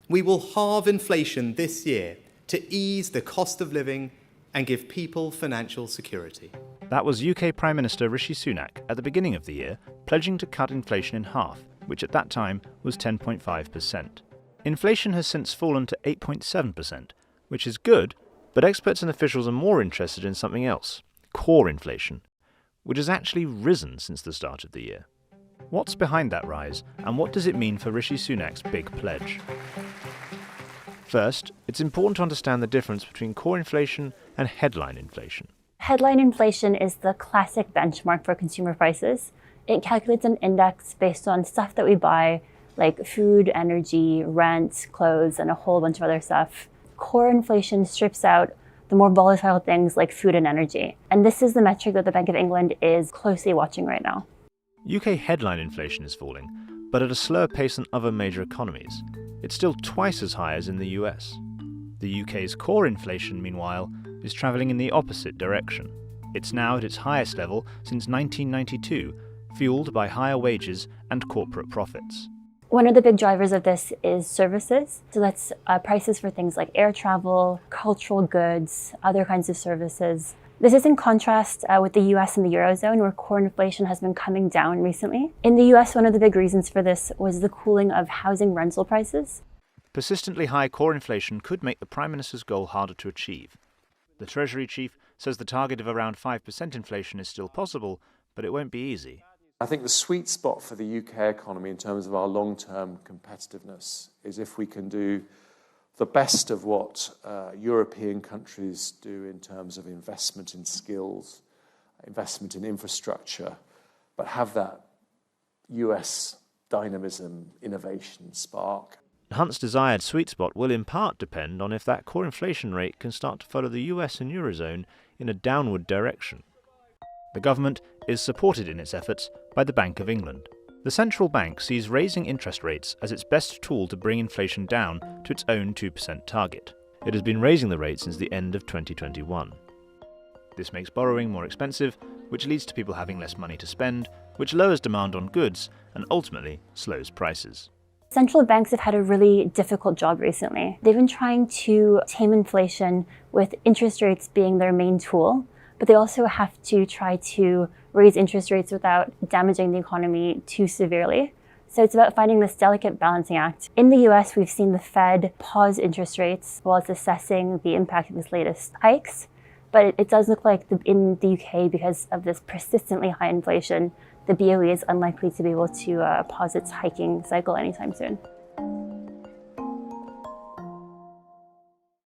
We will halve inflation this year to ease the cost of living and give people financial security. That was UK Prime Minister Rishi Sunak at the beginning of the year, pledging to cut inflation in half, which at that time was 10.5%. Inflation has since fallen to 8.7%, which is good, but experts and officials are more interested in something else, core inflation, which has actually risen since the start of the year. What's behind that rise, and what does it mean for Rishi Sunak's big pledge? First, it's important to understand the difference between core inflation and headline inflation. Headline inflation is the classic benchmark for consumer prices. It calculates an index based on stuff that we buy, like food, energy, rent, clothes, and a whole bunch of other stuff. Core inflation strips out the more volatile things like food and energy. And this is the metric that the Bank of England is closely watching right now. UK headline inflation is falling, but at a slower pace than other major economies. It's still twice as high as in the US. The UK's core inflation, meanwhile, is travelling in the opposite direction. It's now at its highest level since 1992, fueled by higher wages and corporate profits. One of the big drivers of this is services. So that's prices for things like air travel, cultural goods, other kinds of services. This is in contrast with the US and the Eurozone, where core inflation has been coming down recently. In the US, one of the big reasons for this was the cooling of housing rental prices. Persistently high core inflation could make the Prime Minister's goal harder to achieve. The Treasury Chief says the target of around 5% inflation is still possible, but it won't be easy. I think the sweet spot for the UK economy in terms of our long-term competitiveness is if we can do the best of what European countries do in terms of investment in skills, investment in infrastructure, but have that US dynamism, innovation spark. Hunt's desired sweet spot will in part depend on if that core inflation rate can start to follow the US and Eurozone in a downward direction. The government is supported in its efforts by the Bank of England. The central bank sees raising interest rates as its best tool to bring inflation down to its own 2% target. It has been raising the rate since the end of 2021. This makes borrowing more expensive, which leads to people having less money to spend, which lowers demand on goods and ultimately slows prices. Central banks have had a really difficult job recently. They've been trying to tame inflation with interest rates being their main tool, but they also have to try to raise interest rates without damaging the economy too severely. So it's about finding this delicate balancing act. In the US, we've seen the Fed pause interest rates while it's assessing the impact of its latest hikes. But it does look like in the UK, because of this persistently high inflation, the BOE is unlikely to be able to pause its hiking cycle anytime soon.